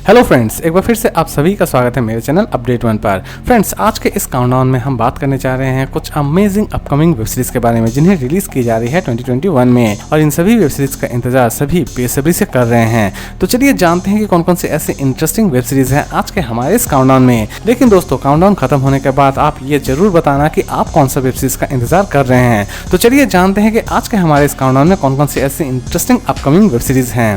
Hello friends, एक बार फिर से आप सभी का स्वागत है मेरे चैनल अपडेट वन पर। फ्रेंड्स, आज के इस काउंटडाउन में हम बात करने जा रहे हैं कुछ अमेजिंग अपकमिंग वेब सीरीज के बारे में जिन्हें रिलीज की जा रही है 2021 में, और इन सभी वेब सीरीज का इंतजार सभी बेसब्री से कर रहे हैं। तो चलिए जानते हैं कि कौन कौन से ऐसे इंटरेस्टिंग वेब सीरीज हैं आज के हमारे इस काउंटडाउन में। लेकिन दोस्तों, काउंटडाउन खत्म होने के बाद आप ये जरूर बताना कि आप कौन सा वेब सीरीज का इंतजार कर रहे हैं। तो चलिए जानते हैं कि आज के हमारे इस काउंटडाउन में कौन कौन से ऐसे इंटरेस्टिंग अपकमिंग वेब सीरीज हैं।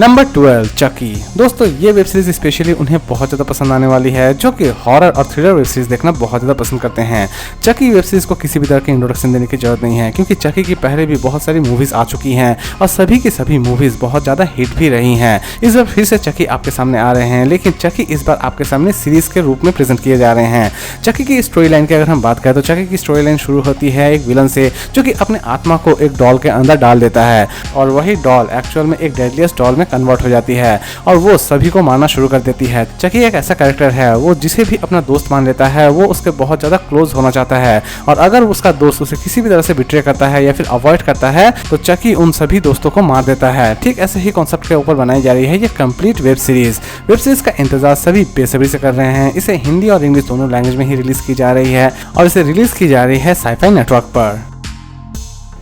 नंबर 12, चकी। दोस्तों, ये वेब सीरीज स्पेशली उन्हें बहुत ज़्यादा पसंद आने वाली है जो कि हॉरर और थ्रिलर वेब सीरीज देखना बहुत ज़्यादा पसंद करते हैं। चकी वेब सीरीज को किसी भी तरह की इंट्रोडक्शन देने की जरूरत नहीं है, क्योंकि चकी की पहले भी बहुत सारी मूवीज़ आ चुकी हैं और सभी की सभी मूवीज़ बहुत ज़्यादा हिट भी रही हैं। इस बार फिर से चकी आपके सामने आ रहे हैं, लेकिन चकी इस बार आपके सामने सीरीज के रूप में प्रेजेंट किए जा रहे हैं। चकी की स्टोरी लाइन की अगर हम बात करें तो चकी की स्टोरी लाइन शुरू होती है एक विलन से जो कि अपने आत्मा को एक डॉल के अंदर डाल देता है, और वही डॉल एक्चुअल में एक डेडलिएस्ट डॉल में कन्वर्ट हो जाती है और वो सभी को मारना शुरू कर देती है। चकी एक ऐसा कैरेक्टर है, वो जिसे भी अपना दोस्त मान लेता है, वो उसके बहुत ज़्यादा क्लोज होना चाहता है, और अगर उसका दोस्त उसे किसी भी तरह से बिट्रे करता है या फिर अवॉइड करता है तो चकी उन सभी दोस्तों को मार देता है। ठीक ऐसे ही कॉन्सेप्ट के ऊपर बनाई जा रही है ये complete web series. Web series का इंतजार सभी बेसब्री से कर रहे हैं। इसे हिंदी और इंग्लिश दोनों लैंग्वेज में ही रिलीज की जा रही है और इसे रिलीज की जा रही है साईफाई नेटवर्क पर।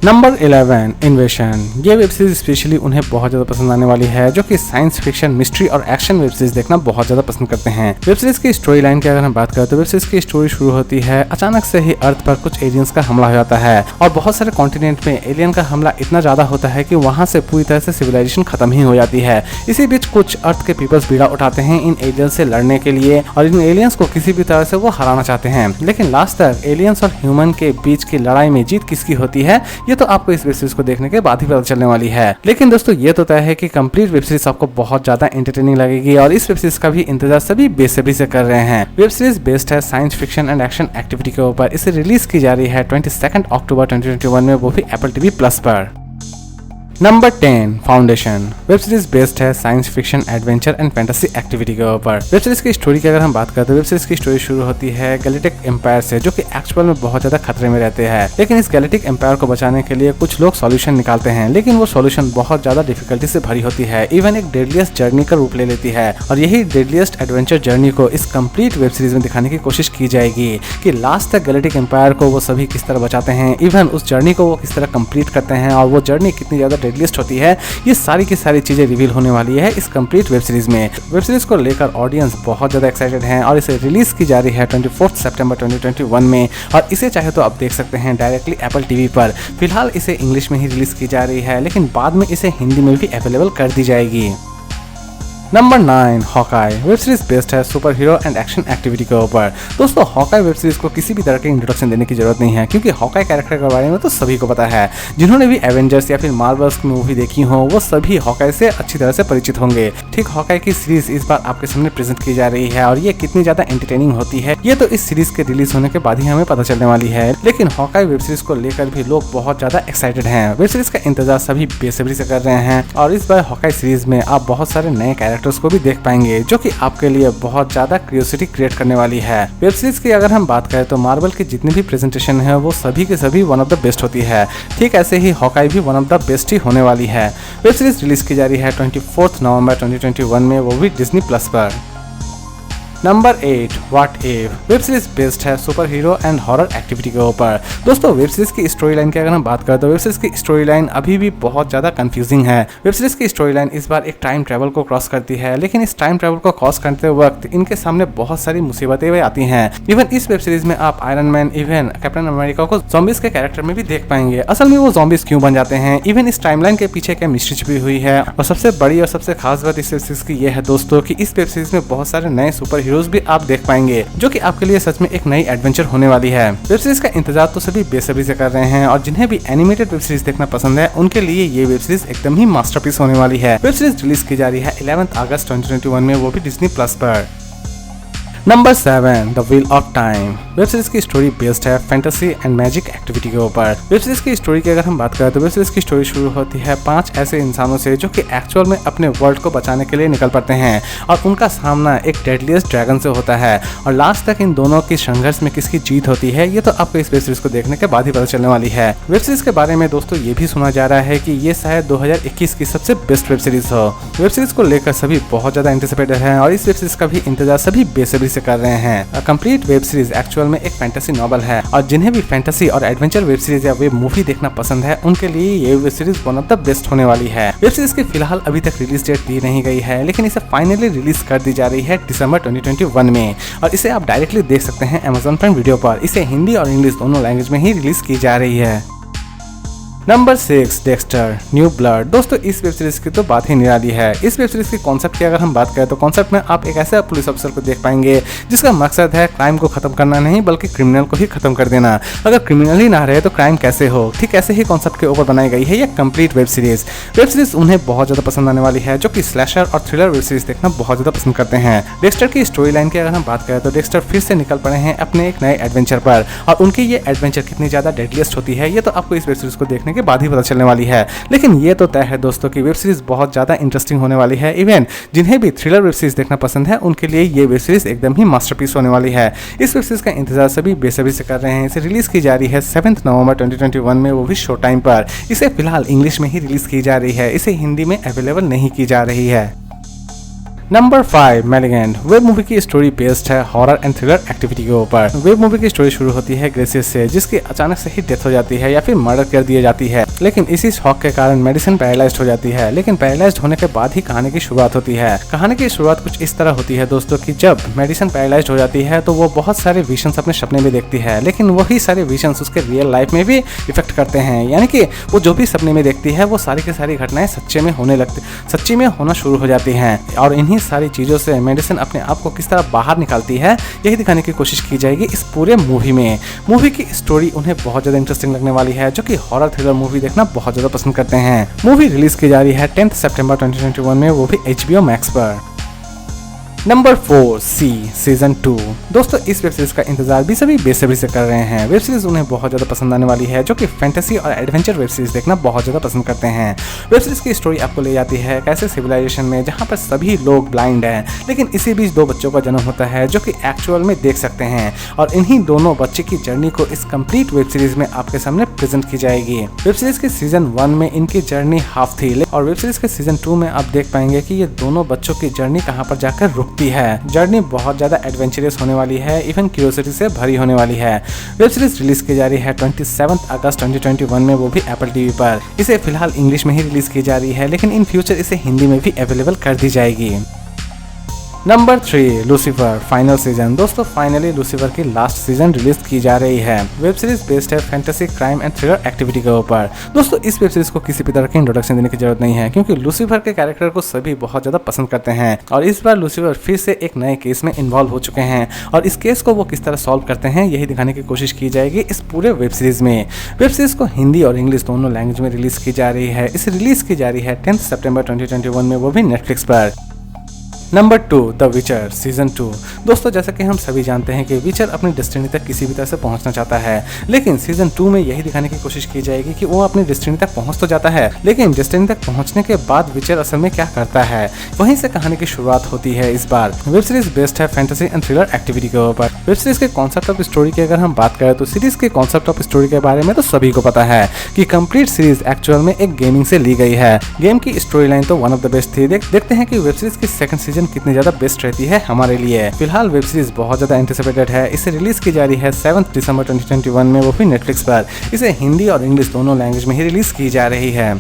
नंबर 11, इन्वेशन। ये वेब सीरीज स्पेशली उन्हें बहुत ज़्यादा पसंद आने वाली है जो कि साइंस फिक्शन, मिस्ट्री और एक्शन वेब सीरीज देखना बहुत ज़्यादा पसंद करते हैं। वेब सीरीज की स्टोरी लाइन की अगर हम बात करें तो वेब सीरीज की स्टोरी शुरू होती है अचानक से ही अर्थ पर कुछ एलियंस का हमला हो जाता है, और बहुत सारे कॉन्टिनेंट में एलियन का हमला इतना ज़्यादा होता है कि वहाँ से पूरी तरह से सिविलाइजेशन खत्म ही हो जाती है। इसी बीच कुछ अर्थ के पीपल्स बीड़ा उठाते हैं इन एलियंस से लड़ने के लिए, और इन एलियंस को किसी भी तरह से वो हराना चाहते हैं। लेकिन लास्ट तक एलियंस और ह्यूमन के बीच की लड़ाई में जीत किसकी होती है, ये तो आपको इस वेब सीरीज को देखने के बाद ही पता चलने वाली है। लेकिन दोस्तों, ये तो तय है कि कंप्लीट वेब सीरीज आपको बहुत ज्यादा एंटरटेनिंग लगेगी, और इस वेब सीरीज का भी इंतजार सभी बेसब्री से कर रहे हैं। वेब सीरीज बेस्ड है science fiction and action activity के ऊपर। इसे रिलीज की जा रही है 22 अक्टूबर 2021 में, वो भी एप्पल टीवी प्लस पर। Number 10, Foundation. Web series based है science fiction, adventure and fantasy activity के ऊपर। वेब सीरीज की स्टोरी की अगर हम बात करें तो वेब सीरीज की स्टोरी शुरू होती है गैलेक्टिक एम्पायर से, जो कि एक्चुअल में बहुत ज्यादा खतरे में रहते हैं। लेकिन इस गैलेक्टिक एम्पायर को बचाने के लिए कुछ लोग सॉल्यूशन निकालते हैं, लेकिन वो सॉल्यूशन बहुत ज्यादा डिफिकल्टी से भरी होती है, इवन एक डेडलिएस्ट जर्नी का रूप ले लेती है। और यही डेडलिएस्ट एडवेंचर जर्नी को इस कंप्लीट वेब सीरीज में दिखाने की कोशिश की जाएगी कि लास्ट तक गैलेक्टिक एम्पायर को वो सभी किस तरह बचाते हैं, इवन उस जर्नी को वो किस तरह कंप्लीट करते हैं, और वो जर्नी कितनी ज्यादा डेडलिएस्ट होती है। ये सारी की सारी चीजें रिवील होने वाली है इस कंप्लीट वेब सीरीज में। वेब सीरीज को लेकर ऑडियंस बहुत ज्यादा एक्साइटेड हैं, और इसे रिलीज की जा रही है 24 सितंबर 2021 में, और इसे चाहे तो आप देख सकते हैं डायरेक्टली एप्पल टीवी पर। फिलहाल इसे इंग्लिश में ही रिलीज की जा रही है, लेकिन बाद में इसे हिंदी में भी अवेलेबल कर दी जाएगी। Number 9, Hawkeye. Web series based है super hero and action activity के ऊपर। दोस्तों, हॉकाई वेब सीरीज को किसी भी तरह के इंट्रोडक्शन देने की जरूरत नहीं है, क्योंकि हॉकाई कैरेक्टर के बारे में तो सभी को पता है। जिन्होंने भी एवेंजर्स या फिर मार्वल्स की मूवी देखी हो, वो सभी हॉकाई से अच्छी तरह से परिचित होंगे। ठीक हॉकाई की सीरीज इस बार आपके सामने प्रेजेंट की जा रही है, और ये कितनी ज्यादा एंटरटेनिंग होती है ये तो इस सीरीज के रिलीज होने के बाद ही हमें पता चलने वाली है। लेकिन हॉकाई वेब सीरीज को लेकर भी लोग बहुत ज्यादा एक्साइटेड हैं। वेब सीरीज का इंतजार सभी बेसब्री से कर रहे हैं, और इस बार हॉकाई सीरीज में आप बहुत सारे नए कैरेक्टर्स को भी देख पाएंगे, जो कि आपके लिए बहुत ज्यादा क्यूरियोसिटी क्रिएट करने वाली है। वेब सीरीज की अगर हम बात करें तो मार्वल की जितनी भी प्रेजेंटेशन है वो सभी के सभी वन ऑफ द बेस्ट होती है। ठीक ऐसे ही हॉकाई भी वन ऑफ द बेस्ट ही होने वाली है। वेब सीरीज रिलीज की जा रही है 24 नवंबर 2021 में, वो भी डिज्नी प्लस पर। Number 8, what if. Web series based है super hero and horror activity के ऊपर। दोस्तों, वेब सीरीज की स्टोरी लाइन की अगर हम बात करें तो वेब सीरीज की स्टोरी लाइन अभी भी बहुत ज्यादा कंफ्यूजिंग है। वेब सीरीज की स्टोरी लाइन इस बार एक टाइम ट्रेवल को क्रॉस करती है, लेकिन इस टाइम ट्रेवल को क्रॉस करते वक्त इनके सामने बहुत सारी मुसीबतें भी आती हैं। इवन इस वेब सीरीज में आप iron man, even captain America को ज़ॉम्बीज के कैरेक्टर में भी देख पाएंगे। असल में वो ज़ॉम्बीज क्यों बन जाते हैं, इवन इस टाइमलाइन के पीछे क्या मिस्ट्री छुपी हुई है। और सबसे बड़ी और सबसे खास बात इस वेब सीरीज की यह है दोस्तों कि इस वेब सीरीज में बहुत सारे नए सुपर हीरोज भी आप देख पाएंगे, जो कि आपके लिए सच में एक नई एडवेंचर होने वाली है। वेब सीरीज का इंतजार तो सभी बेसब्री से कर रहे हैं, और जिन्हें भी एनिमेटेड वेब सीरीज देखना पसंद है उनके लिए ये वेब सीरीज एकदम ही मास्टरपीस होने वाली है। वेब सीरीज रिलीज की जा रही है 11 अगस्त 2021 में, वो भी डिज्नी प्लस पर। Number 7 the wheel of time. Web series की स्टोरी बेस्ड है फैंटेसी एंड मैजिक एक्टिविटी के ऊपर। वेब सीरीज की स्टोरी की अगर हम बात करें तो वेब सीरीज की स्टोरी शुरू होती है 5 ऐसे इंसानों से जो कि एक्चुअल में अपने वर्ल्ड को बचाने के लिए निकल पड़ते हैं और उनका सामना एक डेडलीस्ट ड्रैगन से होता है और लास्ट तक इन दोनों की संघर्ष में किसकी जीत होती है ये तो आपको इस वेब सीरीज को देखने के बाद ही पता चलने वाली है। वेब सीरीज के बारे में दोस्तों ये भी सुना जा रहा है कि ये शायद 2021 की सबसे बेस्ट वेब सीरीज हो। वेब सीरीज को लेकर सभी बहुत ज्यादा एंटिसिपेटेड हैं और इस वेब सीरीज का भी इंतजार सभी बेसब्री से कर रहे हैं। कंप्लीट वेब सीरीज एक्चुअल में एक फैंटेसी नॉवल है और जिन्हें भी फैंटेसी और एडवेंचर वेब सीरीज या वेब मूवी देखना पसंद है उनके लिए ये web series one of the best होने वाली है। वेब सीरीज की फिलहाल अभी तक रिलीज डेट दी नहीं गई है लेकिन इसे फाइनली रिलीज कर दी जा रही है दिसंबर 2021 में और इसे आप डायरेक्टली देख सकते हैं Amazon प्राइम वीडियो पर। इसे हिंदी और इंग्लिश दोनों लैंग्वेज में ही रिलीज की जा रही है। Number 6 Dexter new blood. दोस्तों इस वेब सीरीज की तो बात ही निराली है। इस वेब सीरीज के कॉन्सेप्ट की अगर हम बात करें तो कॉन्सेप्ट में आप एक ऐसे पुलिस अफसर को देख पाएंगे जिसका मकसद है क्राइम को खत्म करना नहीं बल्कि क्रिमिनल को ही खत्म कर देना। अगर क्रिमिनल ही ना रहे तो क्राइम कैसे हो, ठीक ऐसे ही कॉन्सेप्ट के ऊपर बनाई गई है यह complete web series. Web series उन्हें बहुत ज्यादा पसंद आने वाली है जो कि स्लैशर और थ्रिलर वेब सीरीज देखना बहुत ज्यादा पसंद करते हैं। डेक्स्टर की स्टोरी लाइन की अगर हम बात करें तो डेक्स्टर फिर से निकल पड़े हैं अपने एक नए एडवेंचर पर और उनकी ये एडवेंचर कितनी ज्यादा डेडलीस्ट होती है ये तो आपको इस वेब सीरीज को देखने के बाद ही पता चलने वाली है। लेकिन ये तो तय है दोस्तों कि वेब सीरीज बहुत ज्यादा इंटरेस्टिंग होने वाली है। इवन जिन्हें भी थ्रिलर वेब सीरीज देखना पसंद है उनके लिए ये वेब सीरीज एकदम ही मास्टरपीस होने वाली है। इस वेब सीरीज का इंतजार सभी बेसब्री से कर रहे हैं। इसे रिलीज की जा रही है 7 नवंबर 2021 में, वो भी शो टाइम पर। इसे फिलहाल इंग्लिश में ही रिलीज की जा रही है, इसे हिंदी में अवेलेबल नहीं की जा रही है। नंबर 5 मैलिगेंट। वेब मूवी की स्टोरी बेस्ड है हॉरर एंड थ्रिलर एक्टिविटी के ऊपर। वेब मूवी की स्टोरी शुरू होती है ग्रेसियस से जिसकी अचानक से ही डेथ हो जाती है या फिर मर्डर कर दी जाती है, लेकिन इसी शॉक के कारण मेडिसिन पैरालाइज्ड हो जाती है। लेकिन पैरालाइज्ड होने के बाद ही कहानी की शुरुआत होती है। कहानी की शुरुआत कुछ इस तरह होती है दोस्तों कि जब मेडिसिन पैरालाइज्ड हो जाती है तो वो बहुत सारे विजन्स अपने सपने में देखती है, लेकिन वही सारे विजन्स उसके रियल लाइफ में भी इफेक्ट करते हैं। यानी कि वो जो भी सपने में देखती है वो सारी की सारी घटनाएं सच्ची में होना शुरू हो जाती हैं और इन्हीं सारी चीजों से मेडिसिन अपने आप को किस तरह बाहर निकालती है यही दिखाने की कोशिश की जाएगी इस पूरे मूवी में। मूवी की स्टोरी उन्हें बहुत ज्यादा इंटरेस्टिंग लगने वाली है जो कि हॉरर थ्रिलर मूवी देखना बहुत ज्यादा पसंद करते हैं। मूवी रिलीज की जा रही है 10 सितंबर 2021 में, वो भी HBO Max पर। नंबर 4 सी सीजन 2। दोस्तों इस वेब सीरीज का इंतजार भी सभी बेसब्री से कर रहे हैं। वेब सीरीज उन्हें बहुत ज्यादा पसंद आने वाली है जो कि फैंटेसी और एडवेंचर वेब सीरीज देखना बहुत ज्यादा पसंद करते हैं। वेब सीरीज की स्टोरी आपको ले जाती है एक ऐसे सिविलाइजेशन में जहां पर सभी लोग ब्लाइंड हैं, लेकिन इसी बीच 2 बच्चों का जन्म होता है जो कि एक्चुअल में देख सकते हैं और इन्हीं दोनों बच्चे की जर्नी को इस कंप्लीट वेब सीरीज में आपके सामने प्रेजेंट की जाएगी। वेब सीरीज के सीजन 1 में इनकी जर्नी हाफ थी और वेब सीरीज के सीजन 2 में आप देख पाएंगे कि ये दोनों बच्चों की जर्नी कहां पर जाकर रुकती है। जर्नी बहुत ज्यादा एडवेंचरस होने वाली है, इवन क्यूरियोसिटी से भरी होने वाली है। वेब सीरीज रिलीज की जा रही है 27 अगस्त 2021 में, वो भी एप्पल टीवी पर। इसे फिलहाल इंग्लिश में ही रिलीज की जा रही है लेकिन इन फ्यूचर इसे हिंदी में भी अवेलेबल कर दी जाएगी। Number 3 Lucifer final season. दोस्तों फाइनली लूसीफर की लास्ट सीजन रिलीज की जा रही है। वेब सीरीज बेस्ड है fantasy crime and thriller activity के ऊपर। दोस्तों इस वेब सीरीज को किसी भी तरह की इंट्रोडक्शन देने की जरूरत नहीं है क्योंकि लूसीफर के कैरेक्टर को सभी बहुत ज्यादा पसंद करते हैं और इस बार लूसीफर फिर से एक नए केस में इन्वॉल्व हो चुके हैं और इस केस को वो किस तरह सॉल्व करते हैं यही दिखाने की कोशिश की जाएगी इस पूरे वेब सीरीज में। वेब सीरीज को हिंदी और इंग्लिश दोनों लैंग्वेज में रिलीज की जा रही है। इसे रिलीज की जा रही है 10 सितंबर 2021 में, वो भी नेटफ्लिक्स पर। नंबर 2 द विचर सीजन 2। दोस्तों जैसा कि हम सभी जानते हैं कि विचर अपनी डेस्टिनी तक किसी भी तरह से पहुंचना चाहता है, लेकिन सीजन 2 में यही दिखाने की कोशिश की जाएगी कि वो अपनी डेस्टिनी तक पहुंच तो जाता है लेकिन डेस्टिनी तक पहुंचने के बाद विचर असल में क्या करता है, वहीं से कहानी की शुरुआत होती है। इस बार वेब सीरीज बेस्ड है फैंटेसी एंड थ्रिलर एक्टिविटी के ऊपर। वेब सीरीज के कॉन्सेप्ट ऑफ स्टोरी की अगर हम बात करें तो सीरीज के कॉन्सेप्ट ऑफ स्टोरी के बारे में तो सभी को पता है कि कंप्लीट सीरीज एक्चुअल में एक गेमिंग से ली गई है। गेम की स्टोरी लाइन तो वन ऑफ द बेस्ट थी। देखते हैं कि वेब सीरीज की सेकंड सीजन कितनी ज्यादा बेस्ट रहती है हमारे लिए। फिलहाल वेब सीरीज बहुत ज्यादा एंटिसिपेटेड है। इसे रिलीज की जा रही है 7 दिसंबर 2021 में, वो भी नेटफ्लिक्स पर। इसे हिंदी और इंग्लिश दोनों लैंग्वेज में ही रिलीज की जा रही है।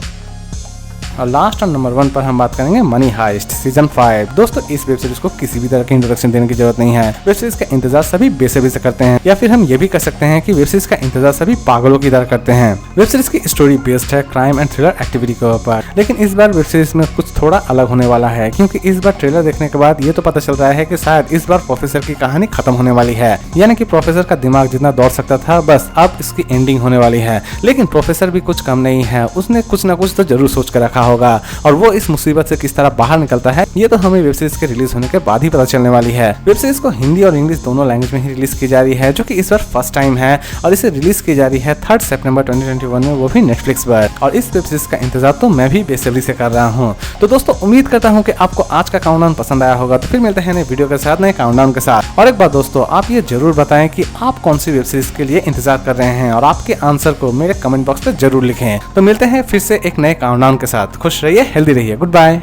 और लास्ट और नंबर 1 पर हम बात करेंगे मनी हाइस्ट सीजन 5। दोस्तों इस वेब सीरीज को किसी भी तरह की इंट्रोडक्शन देने की जरूरत नहीं है। वेब सीरीज का इंतजार सभी बेसब्री से करते हैं, या फिर हम ये भी कर सकते हैं कि वेब सीरीज का इंतजार सभी पागलों की तरह करते हैं। वेब सीरीज की स्टोरी बेस्ड है क्राइम एंड थ्रिलर एक्टिविटी के ऊपर, लेकिन इस बार वेब सीरीज में कुछ थोड़ा अलग होने वाला है क्योंकि इस बार ट्रेलर देखने के बाद ये तो पता चल रहा है कि शायद इस बार प्रोफेसर की कहानी खत्म होने वाली है। यानी कि प्रोफेसर का दिमाग जितना दौड़ सकता था बस अब इसकी एंडिंग होने वाली है। लेकिन प्रोफेसर भी कुछ कम नहीं है, उसने कुछ ना कुछ तो जरूर सोच कर रखा रखा होगा और वो इस मुसीबत से किस तरह बाहर निकलता है, ये तो हमें वेब सीरीज के रिलीज होने के बाद ही पता चलने वाली है। वेब सीरीज को हिंदी और इंग्लिश दोनों लैंग्वेज में ही रिलीज की जा रही है, जो कि इस बार फर्स्ट टाइम है और इसे रिलीज की जा रही है 3 सितंबर 2021 में, वो भी नेटफ्लिक्स पर। और इस वेब सीरीज का इंतजार तो मैं भी बेसब्री से कर रहा हूँ। तो दोस्तों उम्मीद करता हूँ कि आपको आज का काउंटडाउन पसंद आया होगा। तो फिर मिलते हैं नए वीडियो के साथ, नए काउंटडाउन के साथ। और एक बात दोस्तों, आप ये जरूर बताएं कि आप कौन सी वेब सीरीज के लिए इंतजार कर रहे हैं और आपके आंसर को मेरे कमेंट बॉक्स पे जरूर लिखें। तो मिलते हैं फिर से एक नए काउंटडाउन के साथ। खुश रहिए, हेल्दी रहिए, गुड बाय।